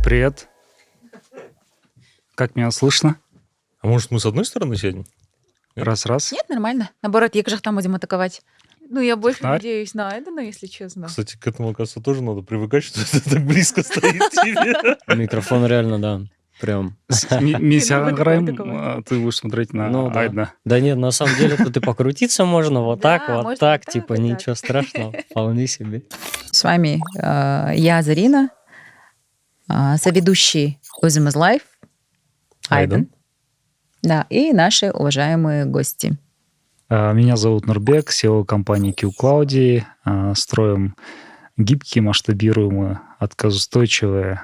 Привет. Как меня слышно? А может, мы с одной стороны сядем? Нет? Раз-раз. Нет, нормально. Наоборот, як же там будем атаковать? Ну, я больше Технарь? надеюсь на это, но если честно. Кстати, к этому, оказывается, тоже надо привыкать, что это так близко стоит тебе. Микрофон реально, да, прям. Миссия Давай, Грайм, давай. ты будешь смотреть на Ну да. Айдна. Да нет, на самом деле тут и покрутиться можно вот Да, так, вот можно так, вот так, типа вот так. ничего страшного, вполне себе. С вами я, Зарина, соведущий Ozim is Life, Айден. Да, и наши уважаемые гости. Меня зовут Нурбек, SEO компании QCloud. Строим гибкие, масштабируемые, отказоустойчивые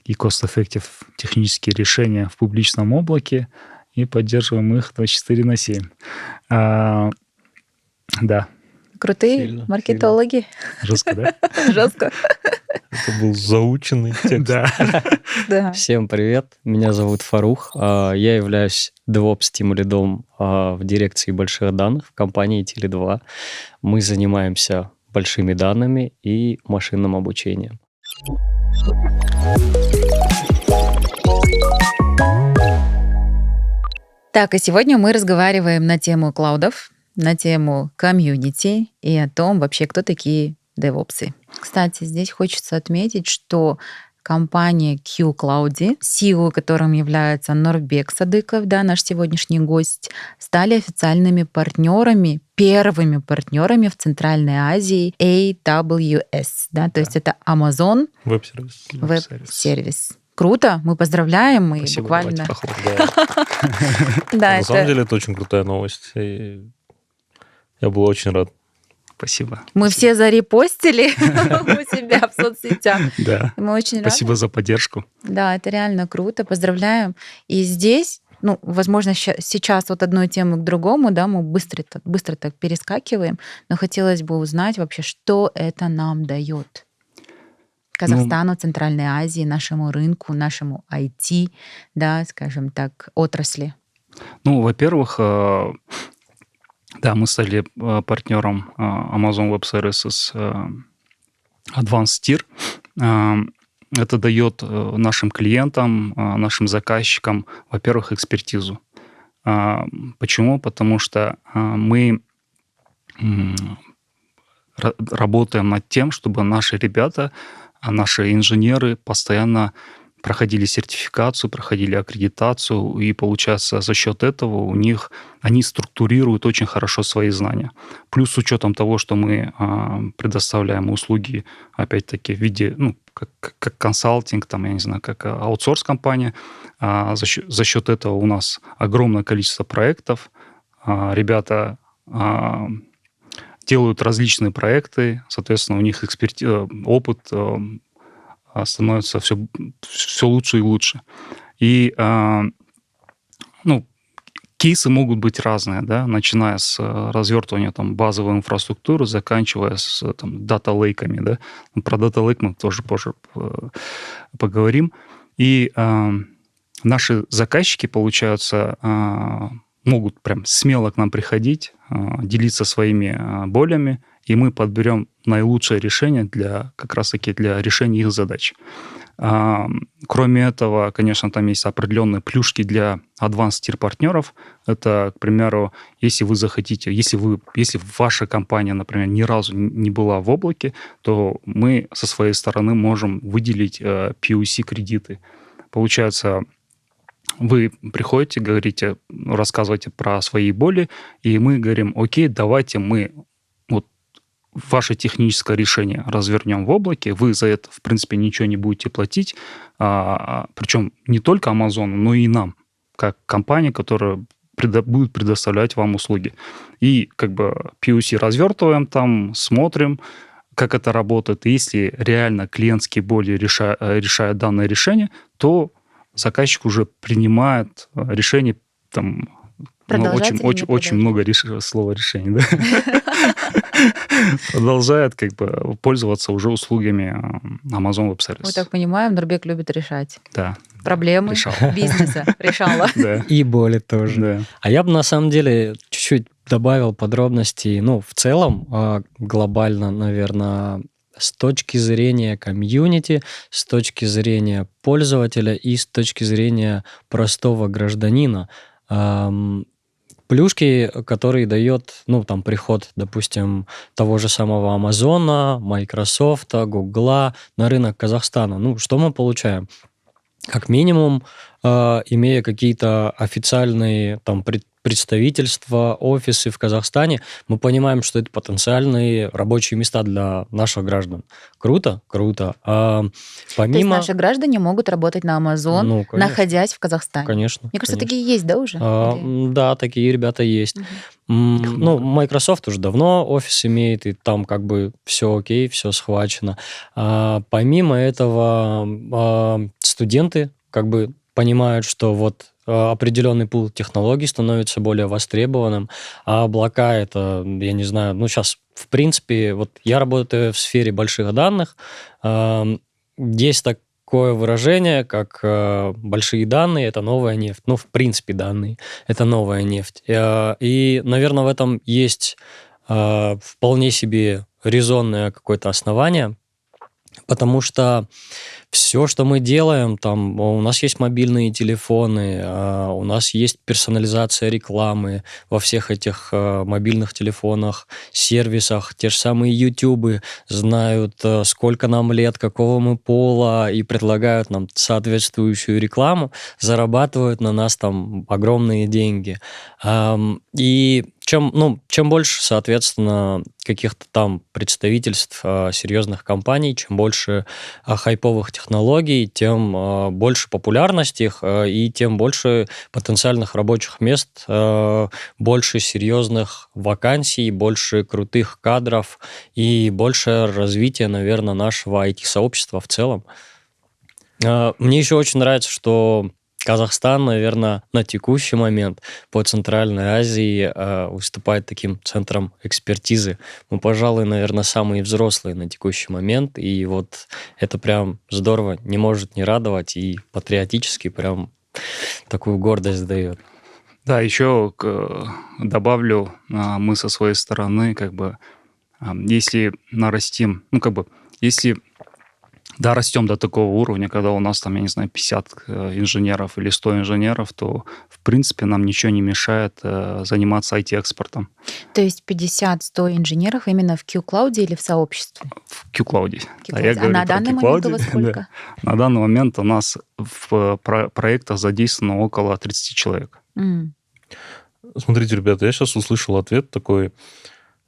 и cost-effective технические решения в публичном облаке и поддерживаем их 24/7. Да, Крутые Сильно, маркетологи. жестко, да? Жестко. Это был заученный текст. Да. Да. Всем привет, меня зовут Фарух, я являюсь DevOps лидом в дирекции больших данных в компании Теле2. Мы занимаемся большими данными и машинным обучением. Так, и сегодня мы разговариваем на тему клаудов, на тему комьюнити и о том вообще, кто такие девопсы. Кстати, здесь хочется отметить, что компания QCloud, CEO которым является Нурбек Садыков, да, наш сегодняшний гость, стали официальными партнерами, первыми партнерами в Центральной Азии AWS, да, то есть это Amazon Веб-сервис. веб-сервис. Круто, мы поздравляем, мы Спасибо, буквально... давайте похлопаем. Да. Да, На самом деле это очень крутая новость. И я был очень рад. Спасибо. мы все зарепостили у себя в соцсетях. Да. Мы очень рады. Спасибо за поддержку. Да, это реально круто, поздравляем. И здесь, ну, возможно, сейчас от одной темы к другому, да, мы быстро так перескакиваем, но хотелось бы узнать вообще, что это нам дает. Казахстану, Центральной Азии, нашему рынку, нашему IT, да, скажем так, отрасли. Ну, во-первых, да, мы стали партнером Amazon Web Services Advanced Tier. Это дает нашим клиентам, нашим заказчикам, во-первых, экспертизу. Почему? Потому что мы работаем над тем, чтобы наши ребята, наши инженеры постоянно проходили сертификацию, проходили аккредитацию, и получается за счет этого у них они структурируют очень хорошо свои знания. Плюс с учетом того, что мы предоставляем услуги, опять-таки, в виде, ну, как консалтинг, там, я не знаю, как аутсорс-компания, за счет этого у нас огромное количество проектов. Ребята делают различные проекты, соответственно, у них опыт становится все лучше и лучше. И, ну, кейсы могут быть разные, да, начиная с развертывания там базовой инфраструктуры, заканчивая с дата-лейками, да. Про дата-лейк мы тоже позже поговорим. И наши заказчики, получается, могут прям смело к нам приходить, делиться своими болями, и мы подберем наилучшее решение как раз-таки для решения их задач. Кроме этого, конечно, там есть определенные плюшки для Advanced Tier партнеров. Это, к примеру, если вы захотите, если ваша компания, например, ни разу не была в облаке, то мы со своей стороны можем выделить POC-кредиты. Получается, вы приходите, говорите, рассказываете про свои боли, и мы говорим: окей, давайте мы ваше техническое решение развернем в облаке, вы за это, в принципе, ничего не будете платить, причем не только Amazon, но и нам, как компания, которая будет предоставлять вам услуги. И как бы POC развертываем там, смотрим, как это работает. И если реально клиентские боли решают данное решение, то заказчик уже принимает решение там, очень много слова решений, да? Продолжает как бы пользоваться уже услугами Amazon Web Services. Мы так понимаем, Нурбек любит решать проблемы решал. Бизнеса. Решала. Да. И боли тоже. Да. А я бы на самом деле чуть-чуть добавил подробностей. Ну, в целом, глобально, наверное, с точки зрения комьюнити, с точки зрения пользователя и с точки зрения простого гражданина. Плюшки, которые дает, там, приход, допустим, того же самого Амазона, Microsoft, Гугла на рынок Казахстана. Что мы получаем? Как минимум, имея какие-то официальные там представительства, офисы в Казахстане, мы понимаем, что это потенциальные рабочие места для наших граждан. Круто? Круто. То есть наши граждане могут работать на Amazon, находясь в Казахстане? Конечно. Мне кажется, такие есть, да, уже? Да, такие ребята есть. Microsoft уже давно офис имеет, и там как бы все окей, все схвачено. Помимо этого, студенты как бы понимают, что вот определенный пул технологий становится более востребованным, а облака это, я не знаю, сейчас, в принципе, вот я работаю в сфере больших данных, есть такое выражение, как большие данные – это новая нефть. В принципе, данные – это новая нефть. И, наверное, в этом есть вполне себе резонное какое-то основание, потому что все, что мы делаем, там у нас есть мобильные телефоны, у нас есть персонализация рекламы во всех этих мобильных телефонах, сервисах, те же самые ютубы знают, сколько нам лет, какого мы пола, и предлагают нам соответствующую рекламу, зарабатывают на нас там огромные деньги. И чем больше, соответственно, каких-то там представительств серьезных компаний, чем больше хайповых технологий, тем больше популярность их, и тем больше потенциальных рабочих мест, больше серьезных вакансий, больше крутых кадров и больше развития, наверное, нашего IT-сообщества в целом. Мне еще очень нравится, что Казахстан, наверное, на текущий момент по Центральной Азии выступает таким центром экспертизы. Мы, пожалуй, наверное, самые взрослые на текущий момент, и вот это прям здорово, не может не радовать, и патриотически прям такую гордость дает. Да, еще добавлю, мы со своей стороны, если нарастим, если растем до такого уровня, когда у нас там, я не знаю, 50 инженеров или 100 инженеров, то, в принципе, нам ничего не мешает заниматься IT-экспортом. То есть 50-100 инженеров именно в Q-Cloud или в сообществе? В Q-Cloud. На данный момент у вас сколько? Да. На данный момент у нас в проектах задействовано около 30 человек. Смотрите, ребята, я сейчас услышал ответ такой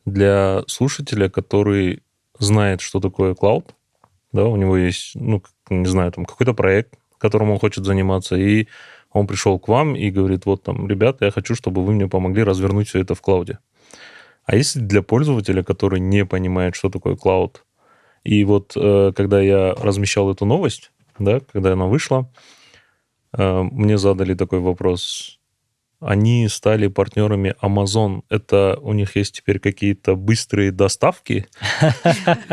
для слушателя, который знает, что такое клауд. Да, у него есть, не знаю, там какой-то проект, которым он хочет заниматься, и он пришел к вам и говорит, вот там, ребята, я хочу, чтобы вы мне помогли развернуть все это в клауде. А если для пользователя, который не понимает, что такое клауд, и вот когда я размещал эту новость, да, когда она вышла, мне задали такой вопрос. Они стали партнерами Amazon. Это у них есть теперь какие-то быстрые доставки,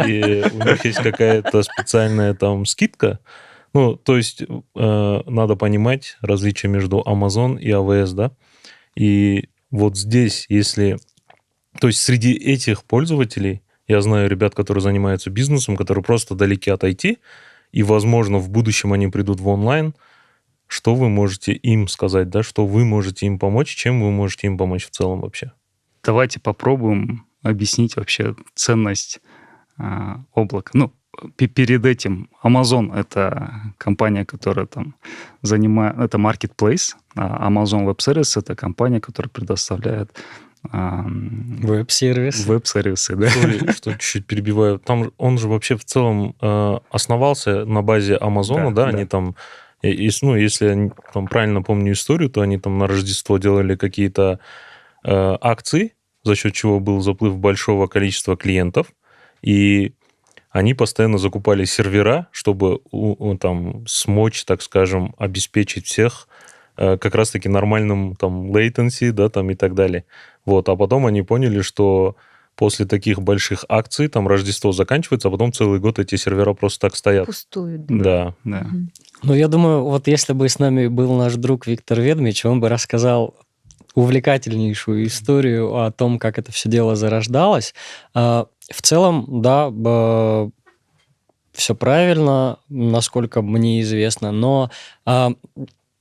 и у них есть какая-то специальная там скидка. То есть надо понимать различие между Amazon и AWS, да? И вот здесь, то есть среди этих пользователей, я знаю ребят, которые занимаются бизнесом, которые просто далеки от IT, и, возможно, в будущем они придут в онлайн. Что вы можете им сказать, да? Что вы можете им помочь? Чем вы можете им помочь в целом вообще? Давайте попробуем объяснить вообще ценность облака. Перед этим Amazon — это компания, которая там занимает... Это marketplace, а Amazon Web Services — это компания, которая предоставляет веб-сервисы. Веб-сервисы, да. Что чуть-чуть перебиваю. Там он же вообще в целом основался на базе Амазона, да? Они там... Если я там правильно помню историю, то они там на Рождество делали какие-то акции, за счет чего был заплыв большого количества клиентов, и они постоянно закупали сервера, чтобы там смочь, так скажем, обеспечить всех как раз-таки нормальным там latency, да, там и так далее. Вот, а потом они поняли, что после таких больших акций, там Рождество заканчивается, а потом целый год эти сервера просто так стоят. Пустуют. Да. Я думаю, вот если бы с нами был наш друг Виктор Ведмич, он бы рассказал увлекательнейшую историю о том, как это все дело зарождалось. В целом, да, все правильно, насколько мне известно, но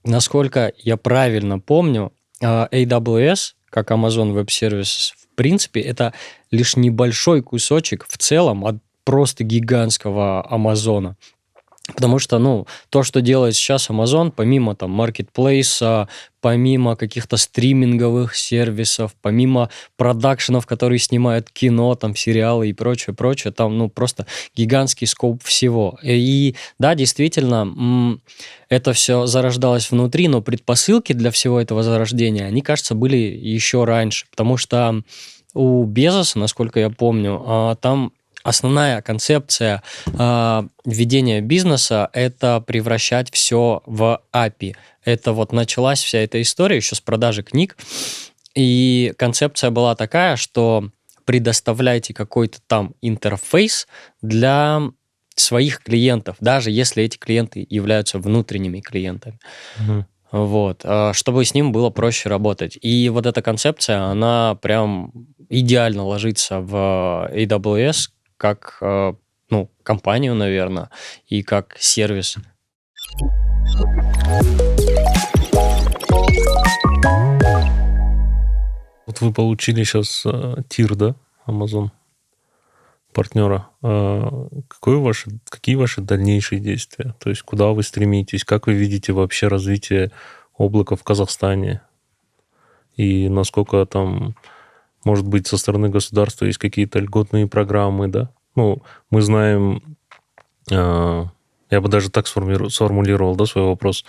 насколько я правильно помню, AWS, как Amazon Web Services, в принципе, это лишь небольшой кусочек в целом от просто гигантского Амазона. Потому что, то, что делает сейчас Amazon, помимо там маркетплейса, помимо каких-то стриминговых сервисов, помимо продакшенов, которые снимают кино, там, сериалы и прочее, там, просто гигантский скоп всего. И да, действительно, это все зарождалось внутри, но предпосылки для всего этого зарождения, они, кажется, были еще раньше, потому что у Безоса, насколько я помню, там основная концепция ведения бизнеса – это превращать все в API. Это вот началась вся эта история еще с продажи книг. И концепция была такая, что предоставляйте какой-то там интерфейс для своих клиентов, даже если эти клиенты являются внутренними клиентами. Вот, чтобы с ним было проще работать. И вот эта концепция, она прям идеально ложится в AWS, как, компанию, наверное, и как сервис. Вот вы получили сейчас тир, да, Amazon, партнера. Какие ваши дальнейшие действия? То есть куда вы стремитесь? Как вы видите вообще развитие облака в Казахстане? И насколько там, может быть, со стороны государства есть какие-то льготные программы, да? Мы знаем, я бы даже так сформулировал, да, свой вопрос.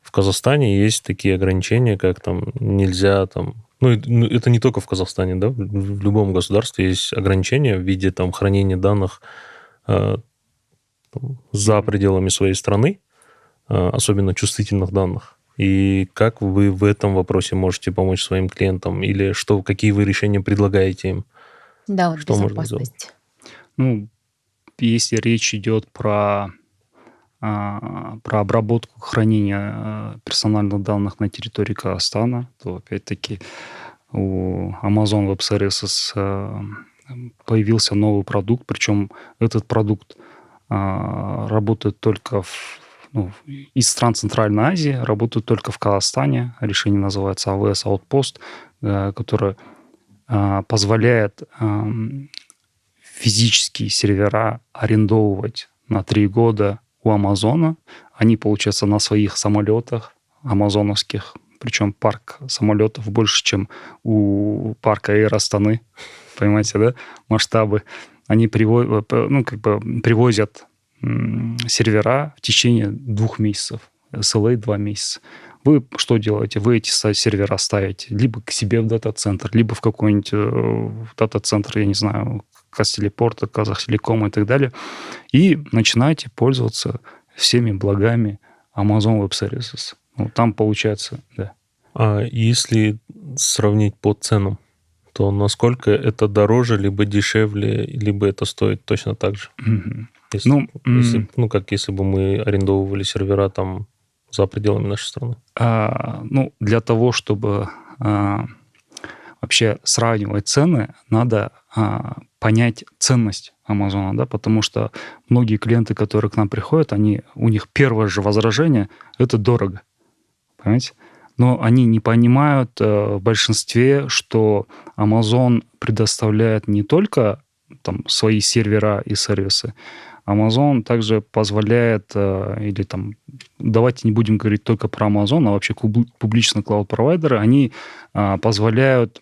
В Казахстане есть такие ограничения, как там нельзя там... это не только в Казахстане, да, в любом государстве есть ограничения в виде там хранения данных за пределами своей страны, особенно чувствительных данных. И как вы в этом вопросе можете помочь своим клиентам? Или какие вы решения предлагаете им? Да, вот Что можно безопасность. Если речь идет про обработку, хранение персональных данных на территории Казахстана, то, опять-таки, у Amazon Web Services появился новый продукт, причем этот продукт работает только из стран Центральной Азии, работает только в Казахстане. Решение называется AWS Outpost, которое позволяет физические сервера арендовывать на 3 года у Амазона. Они, получается, на своих самолетах амазоновских, причем парк самолетов больше, чем у парка Air Астаны. Понимаете, да? Масштабы. Они привозят сервера в течение 2 месяцев. SLA 2 месяца. Вы что делаете? Вы эти сервера ставите либо к себе в дата-центр, либо в какой-нибудь дата-центр, я не знаю, Казтелепорта, Казахтелекома и так далее, и начинаете пользоваться всеми благами Amazon Web Services. Там получается, да. А если сравнить по ценам, то насколько это дороже, либо дешевле, либо это стоит точно так же? Если бы мы арендовывали сервера там за пределами нашей страны? Для того, чтобы вообще сравнивать цены, надо понять ценность Амазона, да, потому что многие клиенты, которые к нам приходят, у них первое же возражение – это дорого, понимаете? Но они не понимают в большинстве, что Amazon предоставляет не только там свои сервера и сервисы, Amazon также позволяет, давайте не будем говорить только про Amazon, а вообще публичные клауд-провайдеры, они позволяют,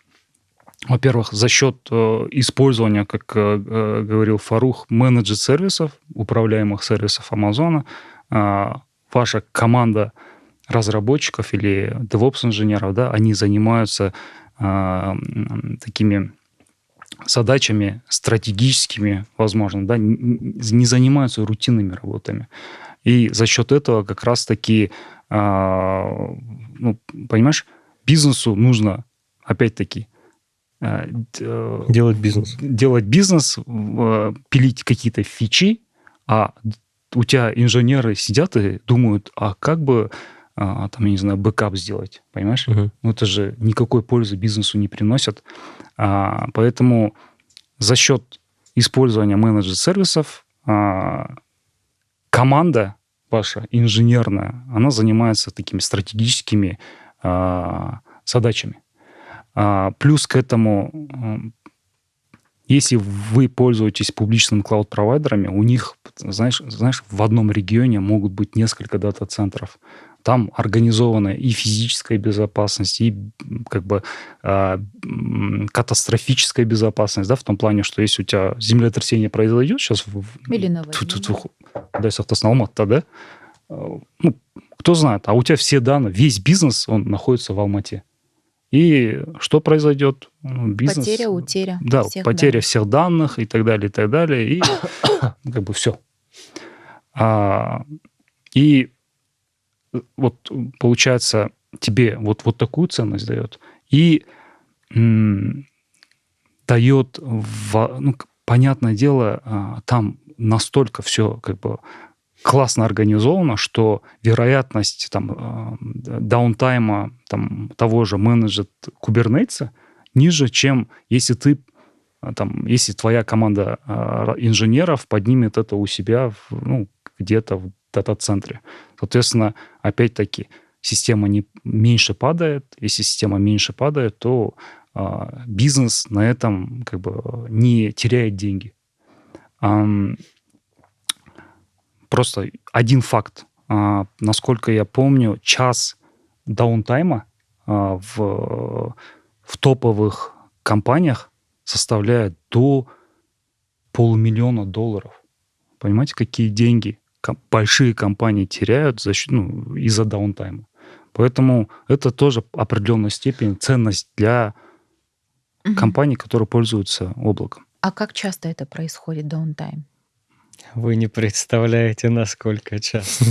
во-первых, за счет использования, как говорил Фарух, менеджер-сервисов, управляемых сервисов Amazon, ваша команда разработчиков или DevOps-инженеров, да, они занимаются такими задачами стратегическими, возможно, да, не занимаются рутинными работами. И за счет этого как раз-таки, понимаешь, бизнесу нужно, опять-таки, делать бизнес, пилить какие-то фичи, а у тебя инженеры сидят и думают, а как бы я не знаю, бэкап сделать, понимаешь? Это же никакой пользы бизнесу не приносит. Поэтому за счет использования менеджер-сервисов команда ваша инженерная, она занимается такими стратегическими задачами. Плюс к этому, если вы пользуетесь публичными клауд-провайдерами, у них, знаешь, в одном регионе могут быть несколько дата-центров. Там организована и физическая безопасность, и как бы катастрофическая безопасность, да, в том плане, что если у тебя землетрясение произойдет сейчас... Или наводнение. Дай совтасно Алматы, да? Ну, кто знает, а у тебя все данные, весь бизнес, он находится в Алмате. И что произойдет? Бизнес, Потеря, утеря. Да, всех потеря данных. всех данных и так далее, и как бы все. И вот получается, тебе вот такую ценность дает, и дает, понятное дело, там настолько все как бы классно организовано, что вероятность там даунтайма там, того же менеджера Kubernetes ниже, чем если если твоя команда инженеров поднимет это у себя где-то в дата-центре. Соответственно, опять-таки, система меньше падает. Если система меньше падает, то бизнес на этом как бы не теряет деньги. Просто один факт. Насколько я помню, час даунтайма в топовых компаниях составляет до $500 000. Понимаете, какие деньги большие компании теряют из-за даунтайма. Поэтому это тоже в определенной степени ценность для компаний, которые пользуются облаком. А как часто это происходит, даунтайм? Вы не представляете, насколько часто.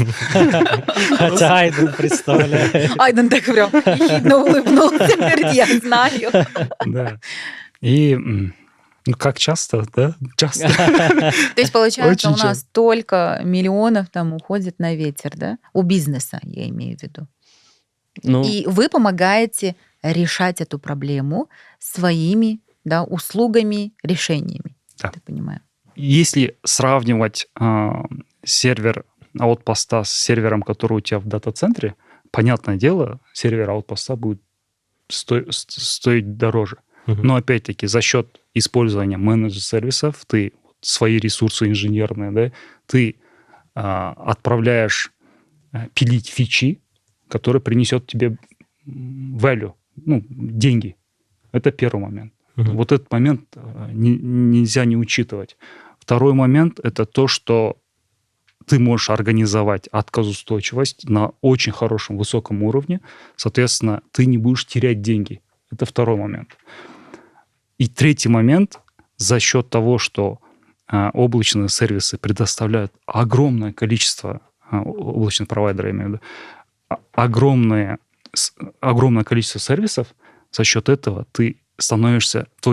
Хотя Айден представляет. Айден так прям ехидно улыбнулся, говорит, я знаю. Да. И как часто, да? Часто. То есть, получается, Очень у нас столько миллионов там уходит на ветер, да? У бизнеса, я имею в виду. И вы помогаете решать эту проблему своими услугами, решениями. Да. Я понимаю. Если сравнивать сервер аутпоста с сервером, который у тебя в дата-центре, понятное дело, сервер аутпоста будет стоить дороже. Но опять-таки за счет использования менеджер-сервисов ты свои ресурсы инженерные, да, ты отправляешь пилить фичи, которые принесет тебе value, деньги. Это первый момент. Вот этот момент нельзя не учитывать. Второй момент – это то, что ты можешь организовать отказоустойчивость на очень хорошем, высоком уровне. Соответственно, ты не будешь терять деньги. Это второй момент. И третий момент – за счет того, что облачные сервисы предоставляют огромное количество, облачных провайдеров, я имею в виду, огромное количество сервисов, за счет этого твой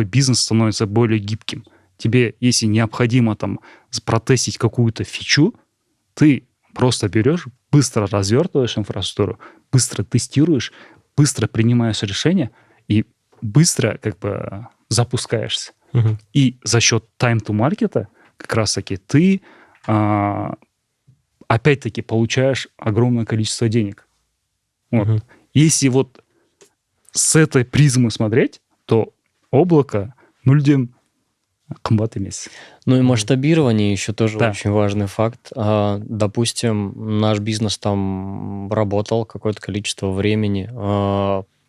бизнес становится более гибким. Тебе, если необходимо там протестить какую-то фичу, ты просто берешь, быстро развертываешь инфраструктуру, быстро тестируешь, быстро принимаешь решения и быстро как бы запускаешься. И за счет time to market как раз-таки ты опять-таки получаешь огромное количество денег. Вот. Если вот с этой призмы смотреть, то облако мүлдем қымбат емес. Ну и масштабирование еще тоже Да. очень важный факт. Допустим, наш бизнес там работал какое-то количество времени,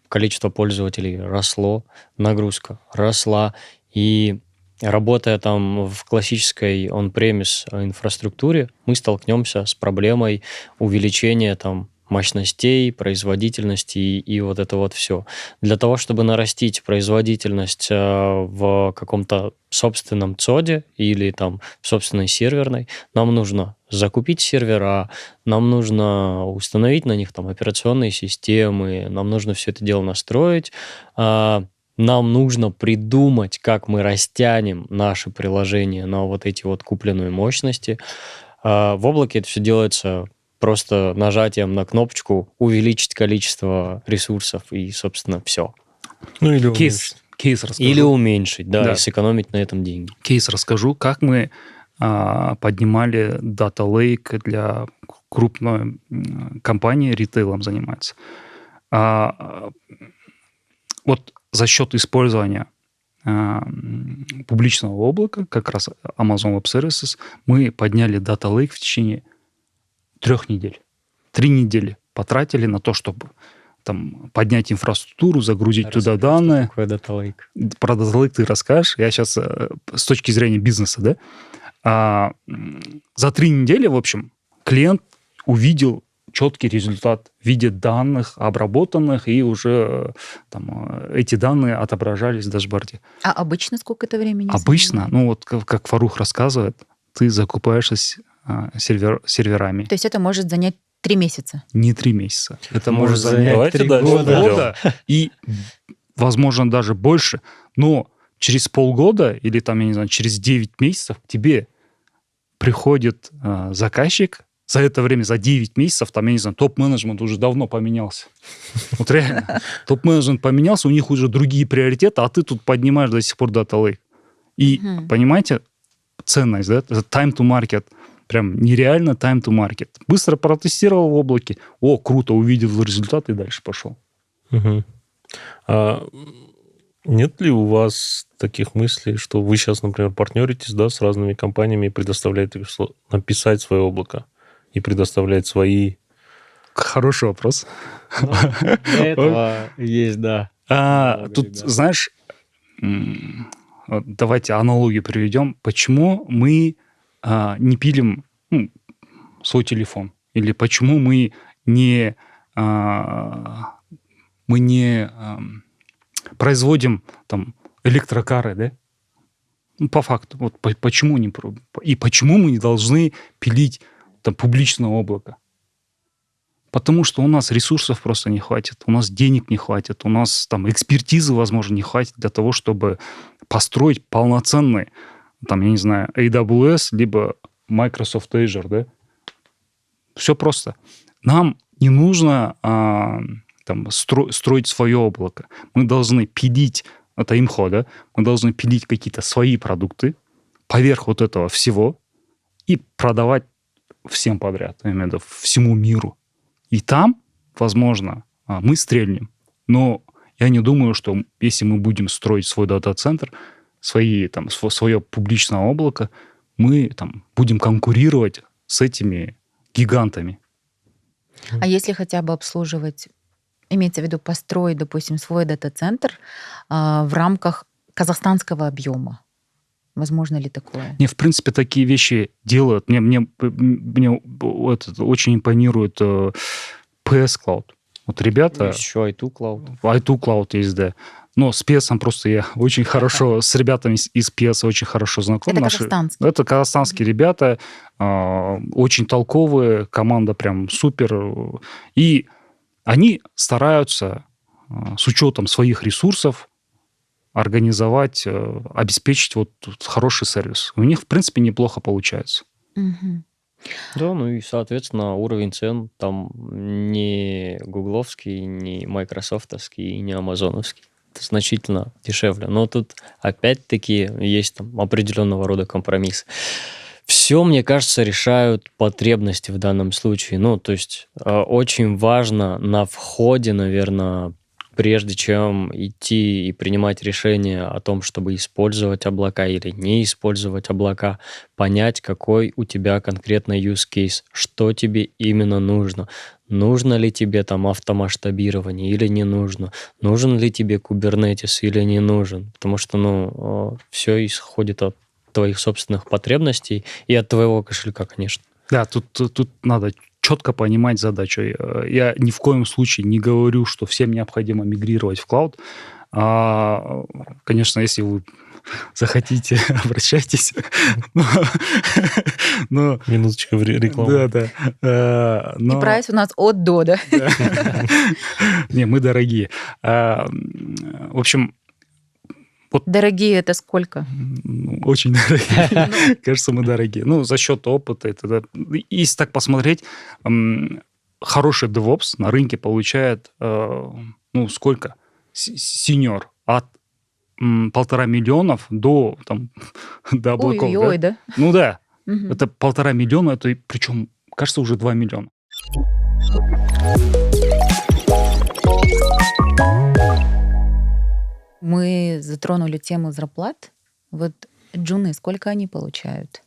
количество пользователей росло, нагрузка росла, и работая там в классической on-premise инфраструктуре, мы столкнемся с проблемой увеличения там мощностей, производительности и вот это вот все. Для того, чтобы нарастить производительность в каком-то собственном ЦОДе или там в собственной серверной, нам нужно закупить сервера, нам нужно установить на них там операционные системы, нам нужно все это дело настроить, нам нужно придумать, как мы растянем наши приложения на вот эти вот купленные мощности. В облаке это все делается просто нажатием на кнопочку увеличить количество ресурсов и, собственно, все. Ну или Кейс расскажу. Или уменьшить, да, и сэкономить на этом деньги. Кейс расскажу, как мы поднимали Data Lake для крупной компании, ритейлом занимается. Вот за счет использования публичного облака, как раз Amazon Web Services, мы подняли Data Lake в течение 3 недель. 3 недели потратили на то, чтобы там поднять инфраструктуру, загрузить туда данные. Какой Data Lake? Про Data Lake ты расскажешь. Я сейчас с точки зрения бизнеса, да? За 3 недели, в общем, клиент увидел четкий результат в виде данных обработанных, и уже там эти данные отображались в дашборде. А обычно сколько это времени Обычно, занимает? ну вот как Фарух рассказывает, ты закупаешься серверами. То есть это может занять 3 месяца? Не 3 месяца. Это может Может занять Давайте 3 дальше года. пойдем. полгода и, возможно, даже больше. Но через полгода или там, я не знаю, через 9 месяцев к тебе приходит заказчик. За это время, за 9 месяцев, там, я не знаю, топ-менеджмент уже давно поменялся. Вот реально. Топ-менеджмент поменялся, у них уже другие приоритеты, а ты тут поднимаешь до сих пор Data Lake. И, понимаете, ценность, да? Это time to market. Прям нереально time to market. Быстро протестировал в облаке. О, круто, увидел результат и дальше пошел. Мгм. А нет ли у вас таких мыслей, что вы сейчас, например, партнеритесь, да, с разными компаниями и предоставляете написать свое облако и предоставлять свои... Хороший вопрос. Для этого есть, да. Много Тут, ребят. знаешь, вот давайте аналогию приведем. Почему мы не пилим свой телефон? Или почему мы не производим там электрокары, да? Ну, по факту. Вот почему не и почему мы не должны пилить там публичное облако? Потому что у нас ресурсов просто не хватит, у нас денег не хватит, у нас там экспертизы, возможно, не хватит для того, чтобы построить полноценный, там, я не знаю, AWS, либо Microsoft Azure, да? Все просто. Нам не нужно там, строить свое облако. Мы должны пилить, это имхо, да? Мы должны пилить какие-то свои продукты поверх вот этого всего и продавать всем подряд, я имею в виду, всему миру. И там, возможно, мы стрельнем. Но я не думаю, что если мы будем строить свой дата-центр, свое публичное облако, мы там будем конкурировать с этими гигантами. А если хотя бы обслуживать, имеется в виду построить, допустим, свой дата-центр в рамках казахстанского объема? Возможно ли такое? Не, в принципе, такие вещи делают. Мне очень импонирует PS Cloud. Вот ребята... Еще i2 Cloud. i2 Cloud есть, да. Но с PS просто я очень хорошо, с ребятами из PS очень хорошо знаком. Это казахстанские? Это казахстанские ребята, очень толковые, команда прям супер. И они стараются с учетом своих ресурсов организовать, обеспечить вот хороший сервис. У них, в принципе, неплохо получается. Мгм. Да, ну и, соответственно, уровень цен там не гугловский, не майкрософтовский, не амазоновский. Это значительно дешевле. Но тут опять-таки есть там определенного рода компромисс. Все, мне кажется, решают потребности в данном случае. Ну, то есть очень важно на входе, наверное, прежде чем идти и принимать решение о том, чтобы использовать облака или не использовать облака, понять, какой у тебя конкретно use case, что тебе именно нужно. Нужно ли тебе там автомасштабирование или не нужно? Нужен ли тебе Kubernetes или не нужен? Потому что, все исходит от твоих собственных потребностей и от твоего кошелька, конечно. Да, тут надо четко понимать задачу. Я ни в коем случае не говорю, что всем необходимо мигрировать в клауд. Конечно, если вы захотите, обращайтесь. Но... Минуточка рекламы. Да. И прайс у нас от до, да? Не, мы дорогие. В общем... Дорогие это сколько? Очень дорогие. Кажется, мы дорогие. Ну, за счет опыта. Если так посмотреть, хороший DevOps на рынке получает, сколько? Сеньор. От 1,5 миллиона до облаков. Ой-ой-ой, да? Ну да. Мгм. Это 1,5 миллиона, это причем, кажется, уже 2 миллиона. Мы затронули тему зарплат. Вот джуны, сколько они получают?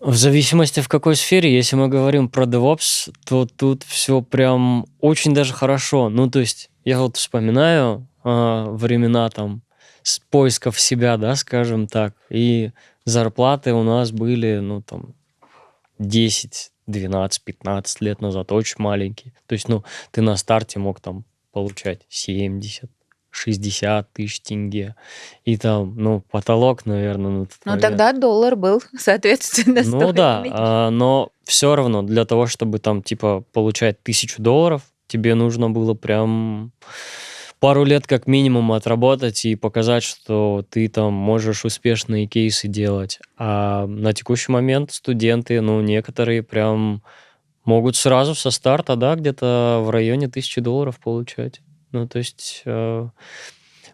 В зависимости в какой сфере, если мы говорим про DevOps, то тут все прям очень даже хорошо. Ну, то есть я вот вспоминаю времена там с поисков себя, да, скажем так, и зарплаты у нас были, ну, там, 10, 12, 15 лет назад, очень маленькие. То есть, ну, ты на старте мог там получать 70, 60 тысяч тенге. И там, ну, потолок, наверное, ну, Ну, тогда доллар был, соответственно, ну да, стоимый. но все равно для того, чтобы там типа получать $1000, тебе нужно было прям пару лет как минимум отработать и показать, что ты там можешь успешные кейсы делать. А на текущий момент студенты, ну, некоторые прям могут сразу со старта, да, где-то в районе $1000 получать. Ну, то есть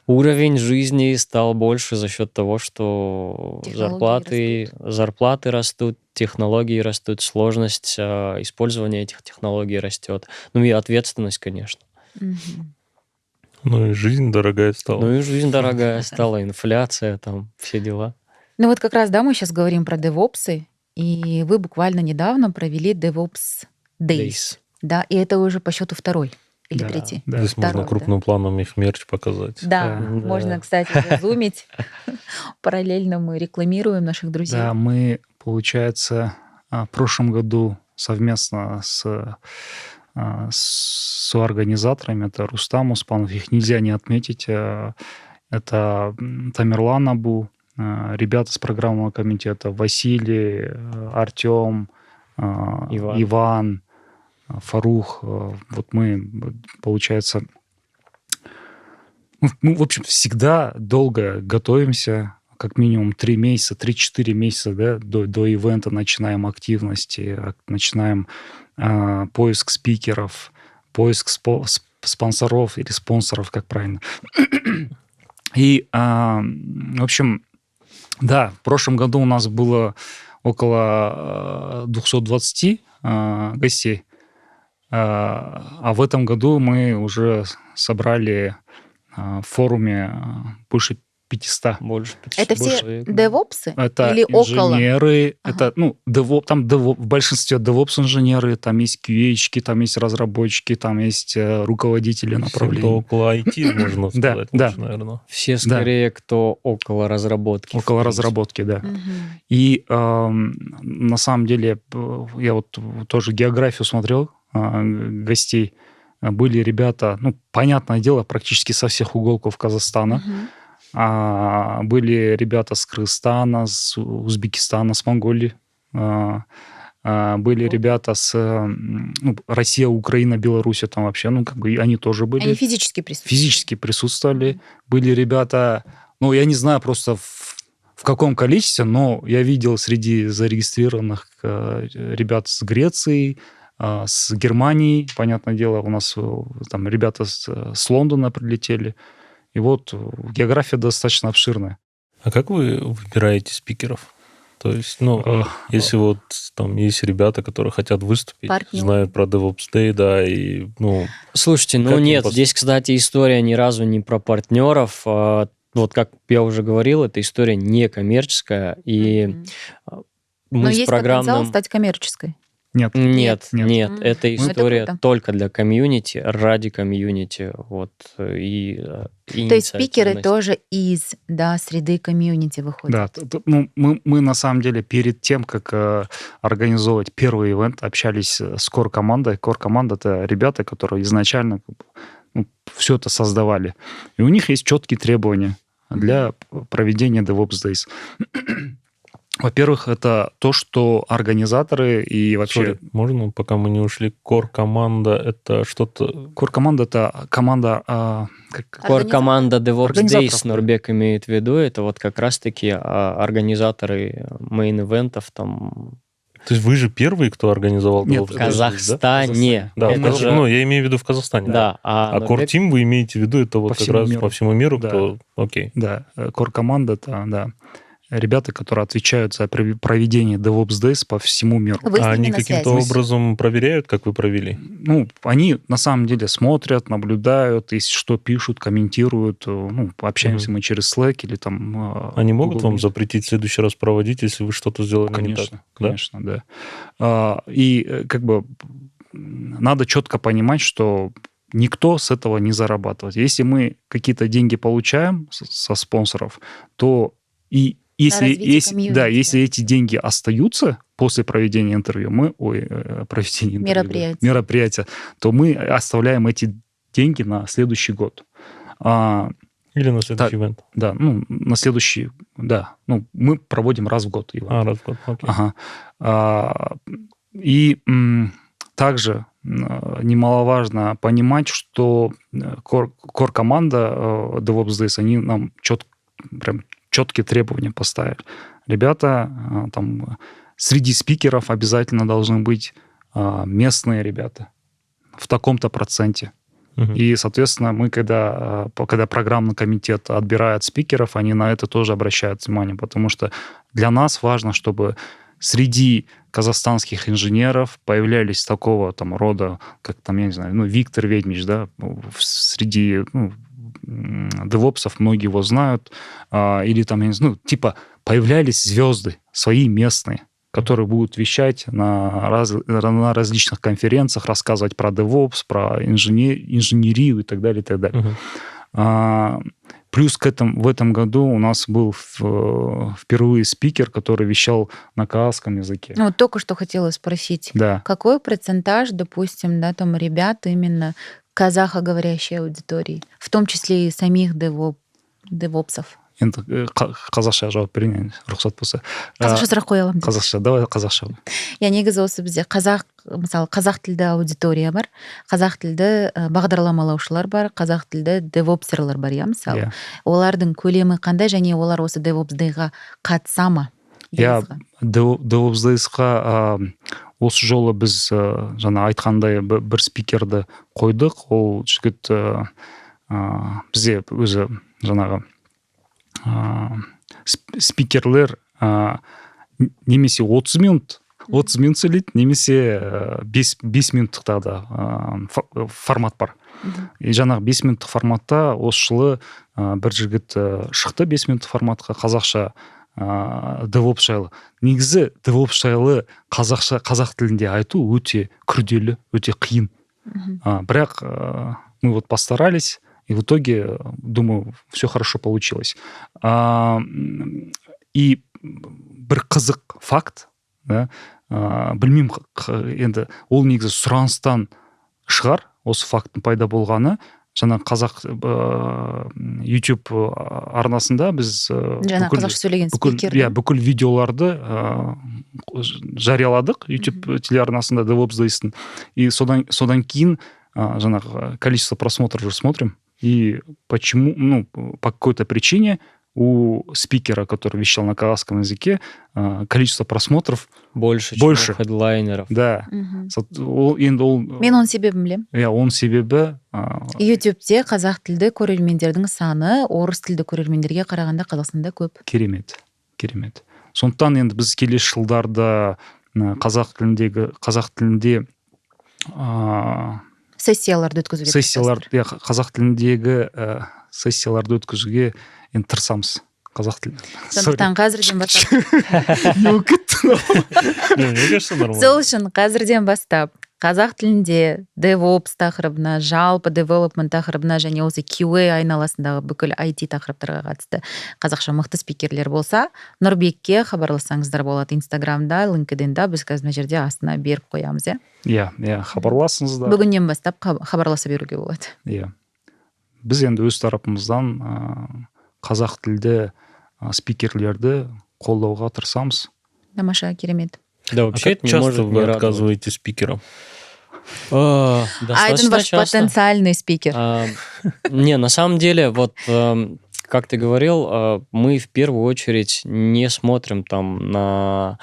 уровень жизни стал больше за счет того, что Технологии зарплаты растут, технологии растут, сложность использования этих технологий растет. Ну и ответственность, конечно. Мгм. Ну и жизнь дорогая Ну стала. и жизнь дорогая стала, инфляция, там все дела. Ну вот как раз, да, мы сейчас говорим про DevOps, и вы буквально недавно провели DevOps Days. Days. Да, и это уже по счету второй или Да, третий. да. Здесь можно Второй, да. крупным планом их мерч показать. Да, Да. можно, Да. кстати, зазумить. Параллельно мы рекламируем наших друзей. Да, мы, получается, в прошлом году совместно с соорганизаторами, это Рустам Успанов, их нельзя не отметить, это Тамерлан Абу, ребята с программного комитета, Василий, Артем, Иван, Фарух. Вот мы, получается, мы, в общем, всегда долго готовимся, как минимум 3 месяца, 3-4 месяца, да, до ивента начинаем активности, начинаем поиск спикеров, поиск спонсоров или спонсоров, как правильно. И, в общем, да, в прошлом году у нас было около 220 гостей, а в этом году мы уже собрали в форуме больше 500. Больше 500 Это все человек. DevOps Это или около? инженеры, Ага. это, ну, там в большинстве DevOps-инженеры, там есть QA-чки, там есть разработчики, там есть руководители Все, кто направлений. около IT, можно Да, сказать, да. лучше, наверное. Все скорее, кто около разработки. в Около принципе. разработки, да. Мгм. И на самом деле я вот тоже географию смотрел гостей. Были ребята, ну, понятное дело, практически со всех уголков Казахстана. Мгм. Были ребята с Кыргызстана, с Узбекистана, с Монголии. Были ребята с Россия, Украина, Беларусь, там вообще, ну, как бы они тоже были. Они физически присутствуют. Физически присутствовали. Были ребята, ну, я не знаю просто в каком количестве, но я видел среди зарегистрированных ребят с Греции, с Германии, понятное дело, у нас там ребята с Лондона прилетели. И вот география достаточно обширная. А как вы выбираете спикеров? То есть, ну, если вот там есть ребята, которые хотят выступить, Партнеры. знают про DevOps Day, да, и, ну... Слушайте, ну Как им нет, пос- здесь, кстати, история ни разу не про партнеров. Вот как я уже говорил, это история некоммерческая, и Мгм. мы Но с есть потенциал программным... стать коммерческой. Нет. Нет, Нет. нет, М, это ну, это история круто. только для комьюнити, ради комьюнити, вот, и То есть спикеры инициативность. тоже из среды комьюнити выходят. Да, ну, мы на самом деле перед тем, как организовывать первый ивент, общались с Core-командой. Core-команда — это ребята, которые изначально все это создавали. И у них есть четкие требования для проведения DevOps Days. Во-первых, это то, что организаторы и вообще... Sorry, можно, пока мы не ушли, Core-команда, это что-то... Core-команда — это команда... Core-команда DevOps Организаторов, Days да. Нурбек имеет в виду, это вот как раз-таки организаторы мейн-ивентов там То есть вы же первый, кто организовал Нет, DevOps в Days, да? Казахстане. Да, Это в же- ну, я имею в виду в Казахстане. Да, А Нурбек- Core Team вы имеете в виду, это вот По как всему раз миру. по всему миру, Да. кто... Окей. Да, Core-команда — это, да. ребята, которые отвечают за проведение DevOps Days по всему миру. Вы с А ними они на каким-то связи? образом проверяют, как вы провели? Ну, они на самом деле смотрят, наблюдают, если что пишут, комментируют. Ну, общаемся мы через Slack или там... Они могут Google вам Meet. запретить в следующий раз проводить, если вы что-то сделали не так? Конечно, конечно, да. И как бы надо четко понимать, что никто с этого не зарабатывает. Если мы какие-то деньги получаем со спонсоров, то и развитие если, комьюнити, да, да. если эти деньги остаются после проведения интервью, мероприятия, то мы оставляем эти деньги на следующий год. Или на следующий ивент? Да, ну, на следующий, да. Ну, мы проводим раз в год. Раз в год, окей. Ага. И также немаловажно понимать, что core-команда DevOps Days, они нам прям четкие требования поставили. Ребята, там, среди спикеров обязательно должны быть местные ребята в таком-то проценте. И, соответственно, мы, когда программный комитет отбирает спикеров, они на это тоже обращают внимание, потому что для нас важно, чтобы среди казахстанских инженеров появлялись такого там рода, как там, я не знаю, ну, Виктор Ведмич, да, среди девопсов многие его знают, или там, я не знаю, ну, типа появлялись звезды свои местные, которые будут вещать на различных конференциях, рассказывать про DevOps, про инженерию и так далее, и так далее. Плюс в этом году у нас был впервые спикер, который вещал на казахском языке. Ну, вот только что хотела спросить, Да. какой процентаж, допустим, да, там ребят именно казахоговорящей аудитории, в том числе и самих девопсов? Енді қазақша жауап берейін, рұқсат болса. Қазақша сұрақ қоя аламын. Қазақша, давай қазақша. Я негізі осы бізде мысалы қазақ тілді аудитория бар, қазақ тілді бағдарламалаушылар бар, қазақ тілді девопсерлар бар, иә, мысалы. Олардың көлемі қандай, және олар осы DevOps Day-ға қатыса ма? Иә, DevOps Days-ға осы жолы біз жаңа айтқандай бір спикерді қойдық. Ол жігіт бізде өзі жаңағы спикерлер немесе 30 минут сөйлейді, немесе 5 минуттықта да формат бар. И жаңағы 5 минуттық форматта осы жылы бір жігіт шықты 5 минуттық форматқа қазақша DevOps жайлы. Негізі DevOps жайлы қазақ тілінде айту өте күрделі, өте қиын. Бірақ мы вот постарались, и в итоге, думаю, все хорошо получилось. И бір қызық факт, да, білмеймін, енді ол негізі сұраныстан шығар, осы факттың пайда болғаны. Жаңа қазақ YouTube арнасында біз жаңа қазақша сөйлеген спикерді. Иә, бүкіл видеоларды жарияладық YouTube телеарнасында DevOps Days-тың. И содан кейін жаңағы количество просмотров уже смотрим. И почему, ну, по какой-то причине у спикера, который вещал на казахском языке, количество просмотров больше. Чем хедлайнеров. Да. Мен оның себебін білем. Иә, оның себебі... YouTube'де қазақ тілді көрермендердің саны орыс тілді көрермендерге қарағанда Қазақстанда көп. Керемет. Сондықтан енді біз келесі жылдарда қазақ тілінде сессияларды өткізуге. Қазақ тіліндегі сессияларды өткізуге енді тырысамыз. Қазақ тілін. Сондықтан қазірден бастап. Сол үшін қазірден бастап қазақ тілінде DevOps тақырыбына, жалпы development тақырыбына және осы QA айналасындағы бүкіл IT тақырыптарға қатысты қазақша мықты спикерлер болса, Нұрбекке хабарлассаңыздар болады. Инстаграмда, LinkedIn-да біз қазір мына жерде астына беріп қоямыз, иә? Иә, хабарласыңыздар. Бүгіннен бастап хабарласа беруге болады. Иә. Біз енді өз тарапымыздан қазақ тілді спикерлерді қолдауға тырысамыз. Тамаша, керемет. Да, вообще это не часто может вы не отказываете спикерам? Айден ваш потенциальный спикер. Не, на самом деле, вот как ты говорил, мы в первую очередь не смотрим там на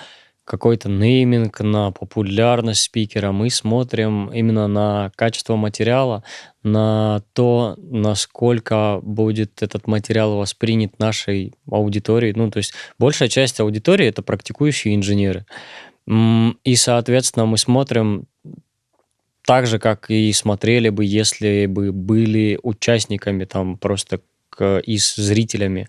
какой-то нейминг, на популярность спикера. Мы смотрим именно на качество материала, на то, насколько будет этот материал воспринят нашей аудиторией. Ну, то есть большая часть аудитории — это практикующие инженеры. И, соответственно, мы смотрим так же, как и смотрели бы, если бы были участниками, там, просто и с зрителями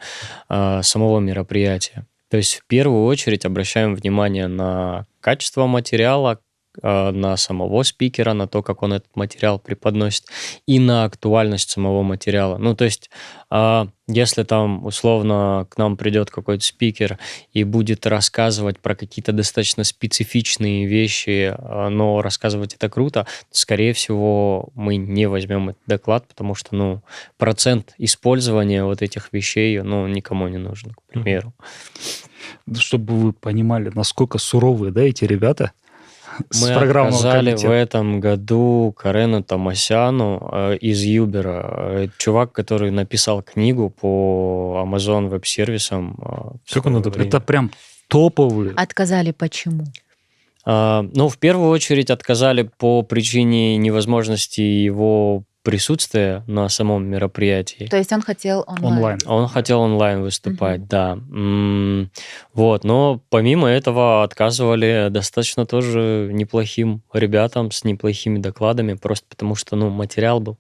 самого мероприятия. То есть в первую очередь обращаем внимание на качество материала, на самого спикера, на то, как он этот материал преподносит, и на актуальность самого материала. Ну, то есть, если там условно к нам придет какой-то спикер и будет рассказывать про какие-то достаточно специфичные вещи, но рассказывать это круто, то, скорее всего, мы не возьмем этот доклад, потому что, ну, процент использования вот этих вещей, ну, никому не нужен, к примеру. Чтобы вы понимали, насколько суровые, да, эти ребята с Мы программного отказали в комитета. этом году Карену Томасяну из Юбера. Чувак, который написал книгу по Amazon веб-сервисам. Как он это Это прям топовые. Отказали почему? Ну, в первую очередь отказали по причине невозможности его присутствия на самом мероприятии. То есть он хотел онлайн. Он хотел онлайн выступать, да. Вот, но помимо этого отказывали достаточно тоже неплохим ребятам с неплохими докладами, просто потому что, ну, материал был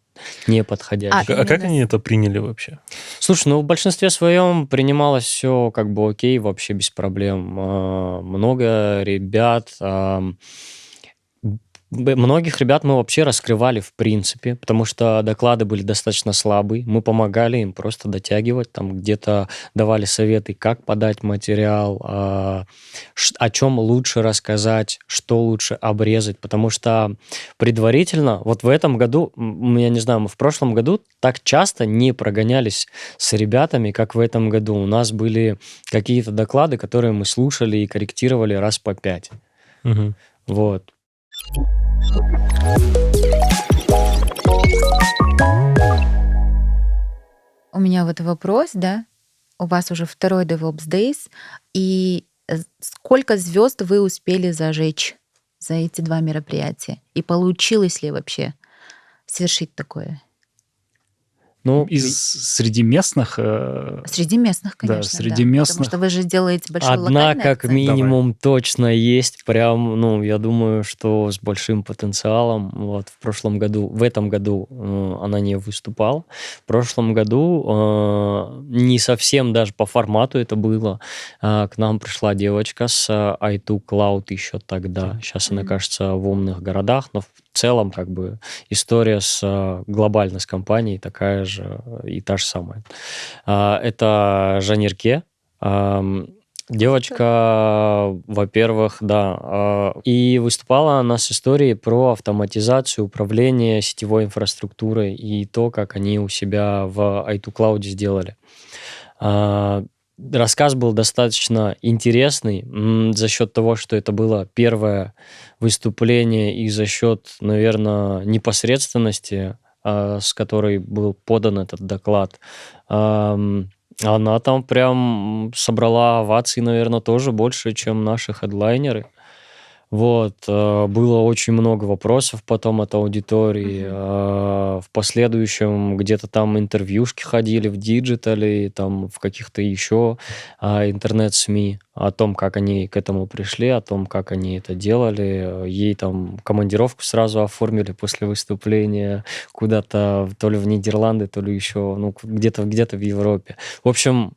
неподходящий. А как они это приняли вообще? Слушай, ну, в большинстве своем принималось все как бы окей, вообще без проблем. Много ребят... Многих ребят мы вообще раскрывали в принципе, потому что доклады были достаточно слабые. Мы помогали им просто дотягивать, там где-то давали советы, как подать материал, о чем лучше рассказать, что лучше обрезать, потому что предварительно, вот в этом году, я не знаю, мы в прошлом году так часто не прогонялись с ребятами, как в этом году. У нас были какие-то доклады, которые мы слушали и корректировали раз по 5. Угу. Вот. У меня вот вопрос, да? У вас уже второй DevOps Days, и сколько звезд вы успели зажечь за эти 2 мероприятия? И получилось ли вообще совершить такое? Ну, Среди местных... Среди местных, Да, конечно, среди Потому местных. что вы же делаете большой одна локальный как акцент. минимум точно есть, прям, ну, я думаю, что с большим потенциалом. Вот в этом году она не выступала. В прошлом году не совсем даже по формату это было. К нам пришла девочка с i2 Cloud еще тогда. Сейчас она, кажется, в умных городах, но в целом как бы история глобально с компанией такая же и та же самая. Это Жанирке. Девочка, во-первых, да, и выступала она с историей про автоматизацию управления сетевой инфраструктурой и то, как они у себя в i2 Cloud сделали. Рассказ был достаточно интересный за счет того, что это было первое выступление и за счет, наверное, непосредственности, с которой был подан этот доклад. Она там прям собрала оваций, наверное, тоже больше, чем наши хедлайнеры. Вот, было очень много вопросов потом от аудитории. В последующем где-то там интервьюшки ходили в диджитале, там в каких-то еще интернет-СМИ о том, как они к этому пришли, о том, как они это делали. Ей там командировку сразу оформили после выступления куда-то, то ли в Нидерланды, то ли еще, ну, где-то в Европе. В общем,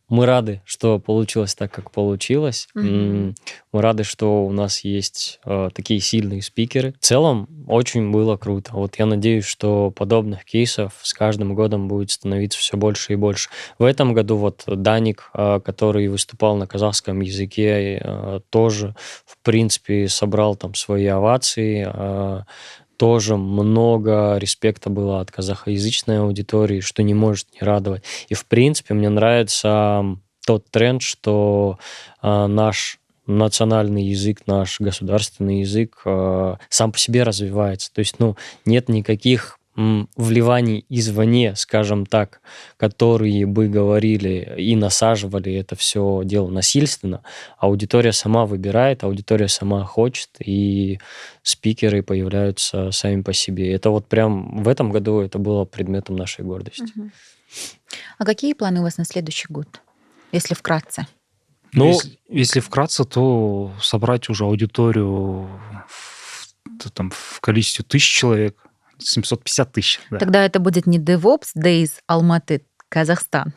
мы рады, что получилось так, как получилось. Мы рады, что у нас есть такие сильные спикеры. В целом, очень было круто. Вот я надеюсь, что подобных кейсов с каждым годом будет становиться все больше и больше. В этом году вот Даник, который выступал на казахском языке, тоже, в принципе, собрал там свои овации. Тоже много респекта было от казахоязычной аудитории, что не может не радовать. И, в принципе, мне нравится тот тренд, что наш национальный язык, наш государственный язык сам по себе развивается. То есть, ну, нет никаких вливаний извне, скажем так, которые бы говорили и насаживали это все дело насильственно. Аудитория сама выбирает, аудитория сама хочет, и спикеры появляются сами по себе. Это вот прям в этом году это было предметом нашей гордости. Мгм. А какие планы у вас на следующий год, если вкратце? Ну, Если вкратце, то собрать уже аудиторию в количестве 1000 человек, 750 тысяч. Да. Тогда это будет не DevOps Days Алматы, Казахстан.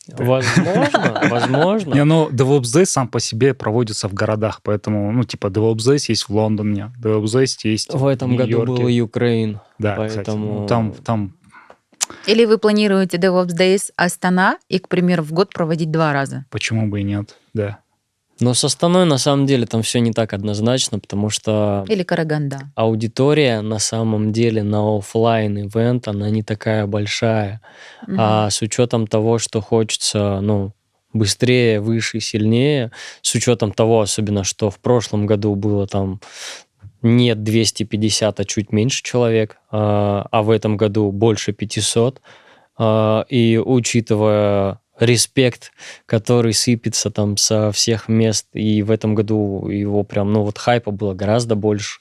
возможно. Не, но DevOps Days сам по себе проводится в городах, поэтому, DevOps Days есть в Лондоне, DevOps Days есть В этом году Нью-Йорке. был Украин, Да, поэтому... кстати, там Или вы планируете DevOps Days Астана и, к примеру, в год проводить 2 раза? почему бы и нет, да. Но с Астаной на самом деле там все не так однозначно, потому что Или Караганда? аудитория на самом деле на оффлайн ивент она не такая большая. Мгм. А с учетом того, что хочется, быстрее, выше, сильнее, с учетом того, особенно, что в прошлом году было там не 250, а чуть меньше человек, а в этом году больше 500, и учитывая респект, который сыпется там со всех мест, и в этом году его прям, хайпа было гораздо больше.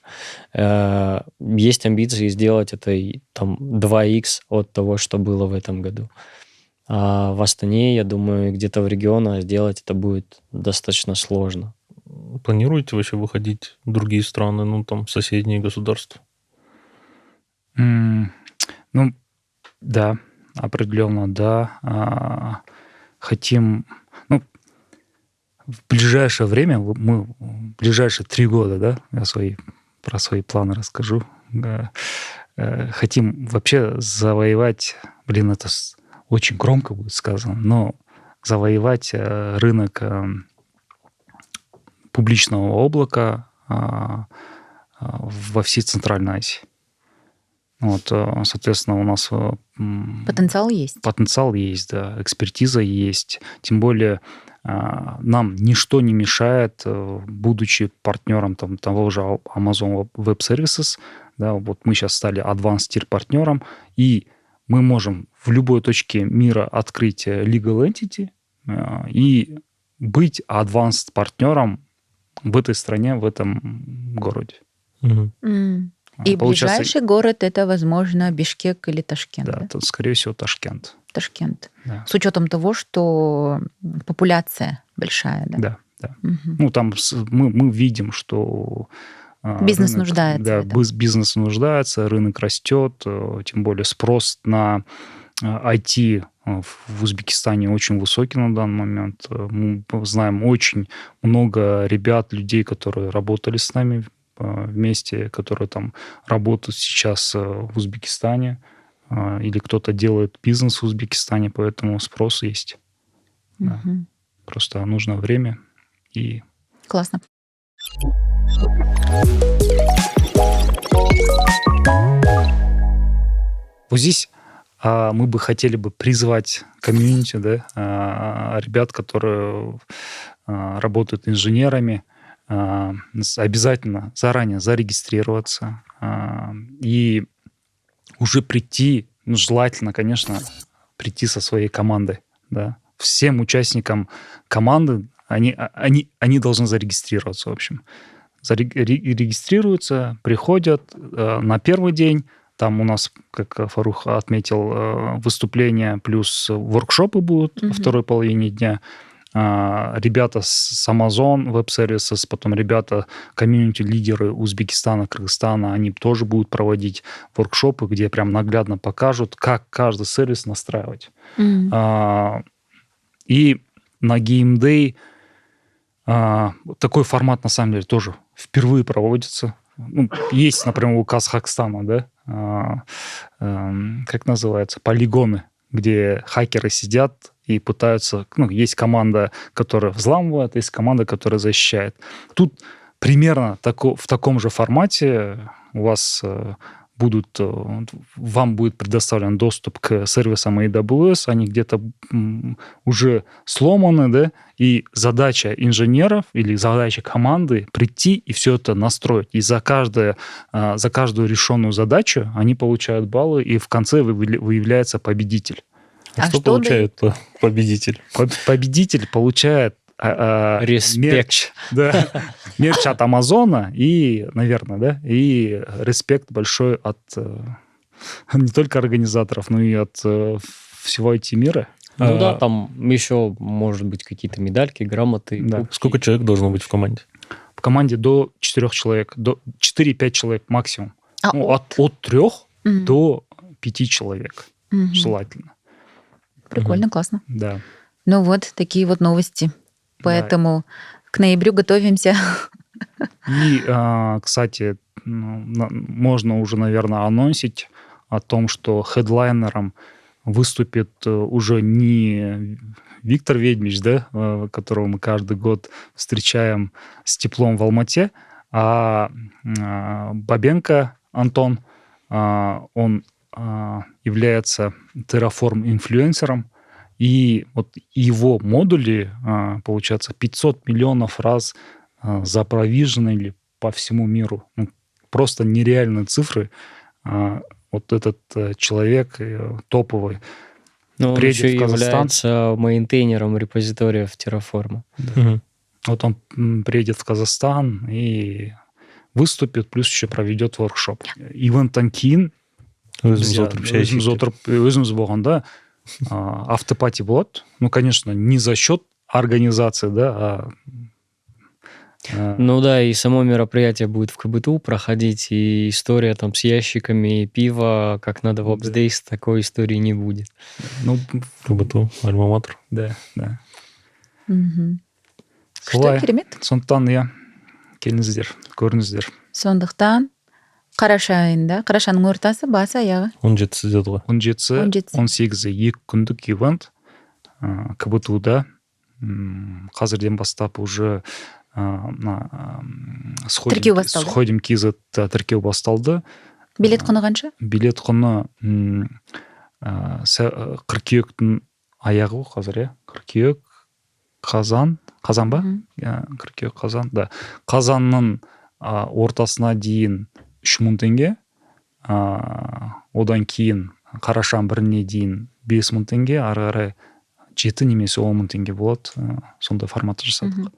Есть амбиции сделать это и там 2х от того, что было в этом году. А в Астане, я думаю, где-то в регионах сделать это будет достаточно сложно. Планируете вообще выходить в другие страны, соседние государства? Да, определенно, да. Хотим, в ближайшее время, мы в ближайшие 3 года, да, я про свои планы расскажу. Хотим вообще завоевать, это очень громко будет сказано, но завоевать рынок публичного облака во всей Центральной Азии. Соответственно, у нас Потенциал есть. потенциал есть, да, экспертиза есть. Тем более нам ничто не мешает, будучи партнером того же Amazon Web Services, да, вот мы сейчас стали Advanced Tier партнером, и мы можем в любой точке мира открыть legal entity и быть advanced партнером в этой стране, в этом городе. Мгм. И Получается, ближайший город это, возможно, Бишкек или Ташкент. да, Да? это, скорее всего, Ташкент. Ташкент. Да, С учетом того, что популяция большая, да? да. Мгм. Там мы видим, что Бизнес рынок, нуждается да, в этом. бизнес нуждается, рынок растет, тем более спрос на IT в Узбекистане очень высокий на данный момент. Мы знаем очень много ребят, людей, которые работали с нами вместе, которые там работают сейчас в Узбекистане, или кто-то делает бизнес в Узбекистане, поэтому спрос есть. Да. Мгм. Просто нужно время и... Классно. Вот здесь мы бы хотели бы призвать комьюнити, да, ребят, которые работают инженерами, обязательно заранее зарегистрироваться и уже прийти, желательно, конечно, прийти со своей командой, да. Всем участникам команды они должны зарегистрироваться, в общем. Регистрируются, приходят на первый день. Там у нас, как Фарух отметил, выступления плюс воркшопы будут во второй половине дня. Ребята с Amazon Web Services, потом ребята, комьюнити-лидеры Узбекистана, Кыргызстана, они тоже будут проводить воркшопы, где прям наглядно покажут, как каждый сервис настраивать. И на Game Day такой формат, на самом деле, тоже впервые проводится. Есть, например, у Казахстана, да, как называется, полигоны, где хакеры сидят и пытаются... есть команда, которая взламывает, есть команда, которая защищает. Тут примерно в таком же формате у вас вам будет предоставлен доступ к сервисам AWS, они где-то уже сломаны, да, и задача инженеров или задача команды прийти и все это настроить. И за каждую решенную задачу они получают баллы, и в конце выявляется победитель. А что что получает победитель? Победитель получает Респект. мерч, да, мерч от Амазона и, наверное, да, и респект большой от не только организаторов, но и от всего IT-мира. Ну да, там еще, может быть, какие-то медальки, грамоты. Да. кубки. Сколько человек должно быть в команде? В команде до 4 человек, до 4-5 человек максимум. А Ну, от 3 Мгм. до 5 человек Мгм. желательно. Прикольно, классно. Да. Ну вот, такие вот новости. Поэтому к ноябрю готовимся. И, кстати, можно уже, наверное, анонсить о том, что хедлайнером выступит уже не Виктор Ведьмич, да, которого мы каждый год встречаем с теплом в Алмате, а Бабенко Антон, он является Terraform-инфлюенсером, и вот его модули, получается, 500 миллионов раз запровижены по всему миру. Ну, просто нереальные цифры. Вот этот человек топовый Но он приедет еще в Казахстан. является мейнтейнером репозиториев Terraform. Мгм. Вот он приедет в Казахстан и выступит, плюс еще проведет воркшоп. Ивентан кейін өзіміз болғанда автопати болады. Ну, конечно, не за счет организации, да, Ну да, и само мероприятие будет в КБТУ проходить, и история там с ящиками и пива, как надо в Да. Ops такой истории не будет. ну, КБТУ, Альма-Матер. да. Мгм. Что, Солай. керемет? Сондықтан, иә, келіңіздер, көріңіздер. Сондықтан қараша айында, қарашаның ортасы, басы, аяғы. 17 деді ғой. 17-сі, 17-сі. 18-і 2 күндік ивент КБТУ-да. Қазірден бастап уже Тіркеу басталды. сходим KZ тіркеу басталды. Билет құны қанша? Билет құны қыркүйектің аяғы ғой қазір, иә? Қыркүйек, қазан ба? Мгм. Қыркүйек, қазан, да. Қазанның ортасына дейін 3.000 теңге, одан кейін қарашаның 1-іне дейін 5.000 теңге, ары қарай 7 немесе 10.000 теңге болады. Сондай форматты жасадық. Мгм.